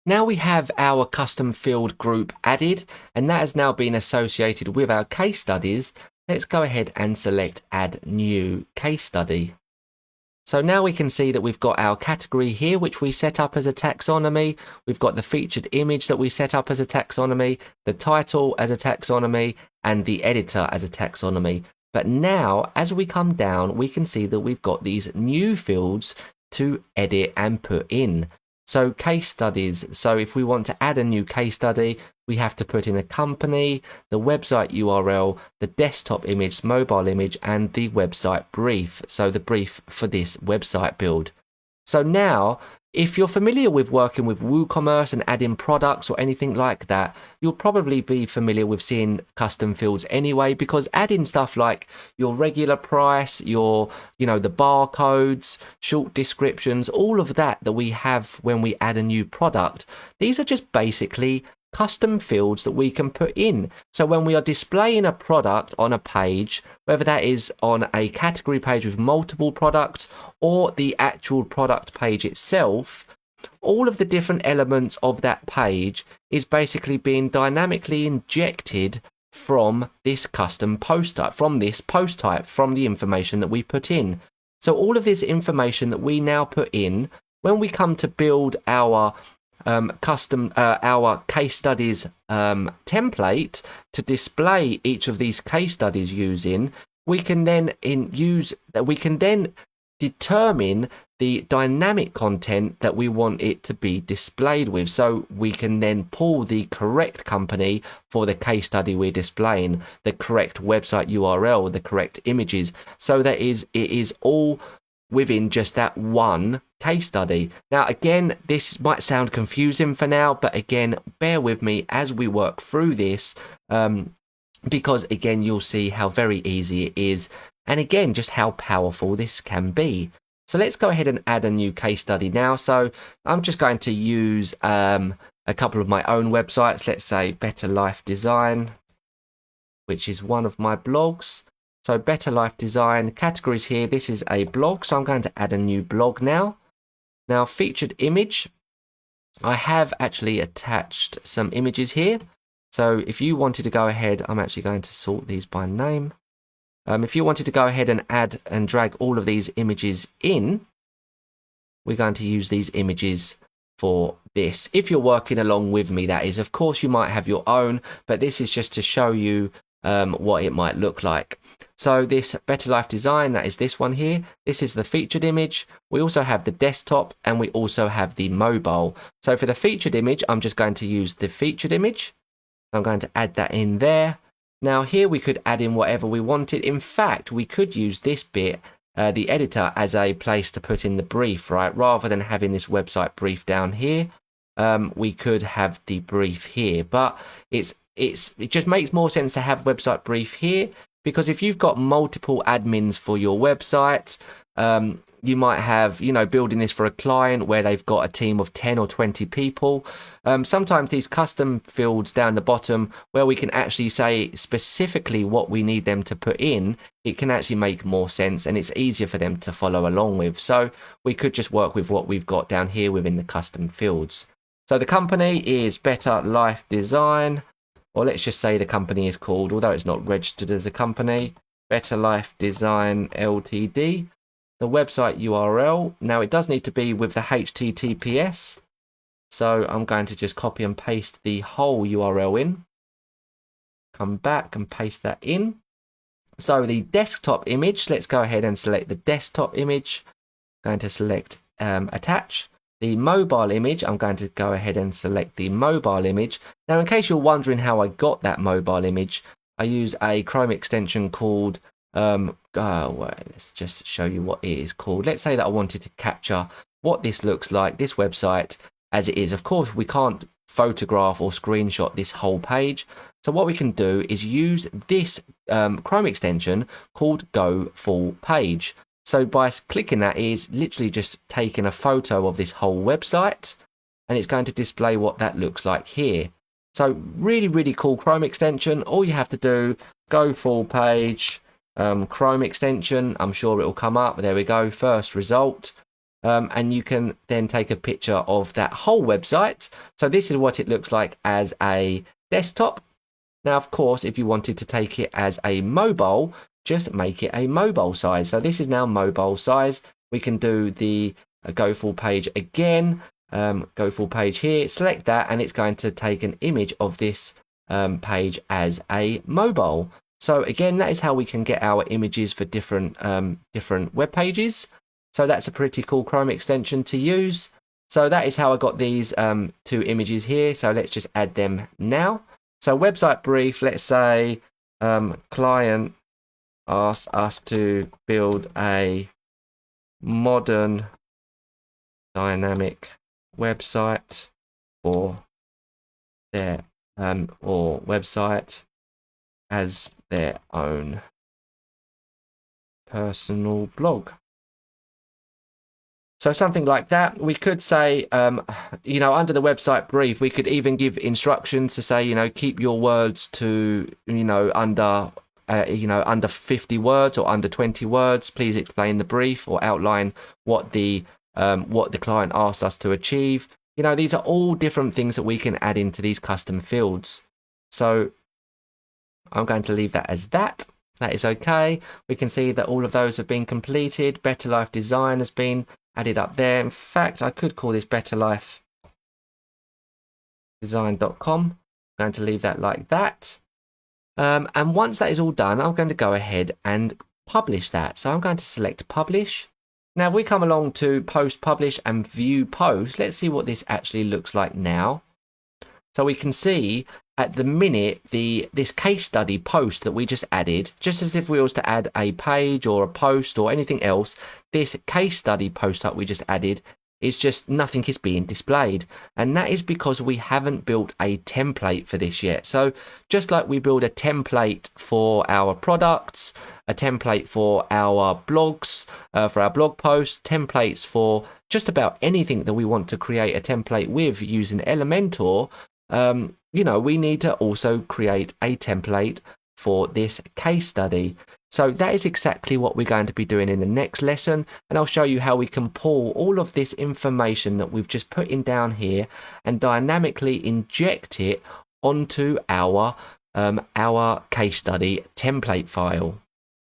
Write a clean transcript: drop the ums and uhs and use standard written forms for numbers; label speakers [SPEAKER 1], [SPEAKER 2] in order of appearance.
[SPEAKER 1] Now we have our custom field group added, and that has now been associated with our case studies. Let's go ahead and select Add New Case Study. So now we can see that we've got our category here, which we set up as a taxonomy. We've got the featured image that we set up as a taxonomy, the title as a taxonomy, and the editor as a taxonomy. But now, as we come down, we can see that we've got these new fields to edit and put in. So case studies. So if we want to add a new case study, we have to put in a company, the website URL, the desktop image, mobile image, and the website brief. So the brief for this website build. So now, if you're familiar with working with WooCommerce and adding products or anything like that, you'll probably be familiar with seeing custom fields anyway, because adding stuff like your regular price, the barcodes, short descriptions, all of that we have when we add a new product, these are just basically custom fields that we can put in. So when we are displaying a product on a page, whether that is on a category page with multiple products or the actual product page itself, all of the different elements of that page is basically being dynamically injected from this custom post type, from the information that we put in. So all of this information that we now put in, when we come to build our our case studies template to display each of these case studies using, we can then determine the dynamic content that we want it to be displayed with. So we can then pull the correct company for the case study we're displaying, the correct website URL, the correct images, so that it is all within just that one case study. Now, again, this might sound confusing for now, but again, bear with me as we work through this, because again, you'll see how very easy it is, and again, just how powerful this can be. So let's go ahead and add a new case study now. So I'm just going to use a couple of my own websites. Let's say Better Life Design, which is one of my blogs. So Better Life Design, categories here, this is a blog, so I'm going to add a new blog now. Now, featured image, I have actually attached some images here. So if you wanted to go ahead, I'm actually going to sort these by name. If you wanted to go ahead and add and drag all of these images in, we're going to use these images for this. If you're working along with me, that is. Of course, you might have your own, but this is just to show you what it might look like. So this Better Life Design, that is this one here. This is the featured image. We also have the desktop and we also have the mobile. So for the featured image, I'm just going to use the featured image. I'm going to add that in there. Now here we could add in whatever we wanted. In fact, we could use this bit, the editor, as a place to put in the brief, right? Rather than having this website brief down here, we could have the brief here. But it just makes more sense to have website brief here, because if you've got multiple admins for your website, you might have, building this for a client where they've got a team of 10 or 20 people. Sometimes these custom fields down the bottom where we can actually say specifically what we need them to put in, it can actually make more sense and it's easier for them to follow along with. So we could just work with what we've got down here within the custom fields. So the company is Better Life Design. Or let's just say the company is called, although it's not registered as a company, Better Life Design Ltd. The website URL, now it does need to be with the HTTPS. So I'm going to just copy and paste the whole URL in. Come back and paste that in. So the desktop image, let's go ahead and select the desktop image. I'm going to select attach. The mobile image, I'm going to go ahead and select the mobile image. Now, in case you're wondering how I got that mobile image, I use a Chrome extension called, let's just show you what it is called. Let's say that I wanted to capture what this looks like, this website as it is. Of course, we can't photograph or screenshot this whole page. So what we can do is use this Chrome extension called Go Full Page. So by clicking that, is literally just taking a photo of this whole website and it's going to display what that looks like here. So really, really cool Chrome extension. All you have to do, Go Full Page, Chrome extension. I'm sure it will come up. There we go. First result. and you can then take a picture of that whole website. So this is what it looks like as a desktop. Now, of course, if you wanted to take it as a mobile, just make it a mobile size. So this is now mobile size. We can do the go full page again, go full page here, select that, and it's going to take an image of this page as a mobile. So again, that is how we can get our images for different web pages. So that's a pretty cool Chrome extension to use. So that is how I got these two images here. So let's just add them now. So website brief, let's say client asks us to build a modern dynamic website for their or website as their own personal blog. So something like that. We could say, you know, under the website brief, we could even give instructions to say, you know, keep your words to, you know, under 50 words or under 20 words. Please explain the brief or outline what the client asked us to achieve. You know, these are all different things that we can add into these custom fields. So I'm going to leave that as that. That is okay. We can see that all of those have been completed. Better Life Design has been added up there. In fact, I could call this betterlifedesign.com. I'm going to leave that like that. And once that is all done, I'm going to go ahead and publish that. So I'm going to select publish. Now, if we come along to post, publish and view post, let's see what this actually looks like now. So we can see at the minute, this case study post that we just added, just as if we was to add a page or a post or anything else, this case study post that we just added is just nothing is being displayed. And that is because we haven't built a template for this yet. So just like we build a template for our products, a template for our blogs, for our blog posts, templates for just about anything that we want to create a template with using Elementor, you know, we need to also create a template for this case study. So that is exactly what we're going to be doing in the next lesson, and I'll show you how we can pull all of this information that we've just put in down here and dynamically inject it onto our case study template file.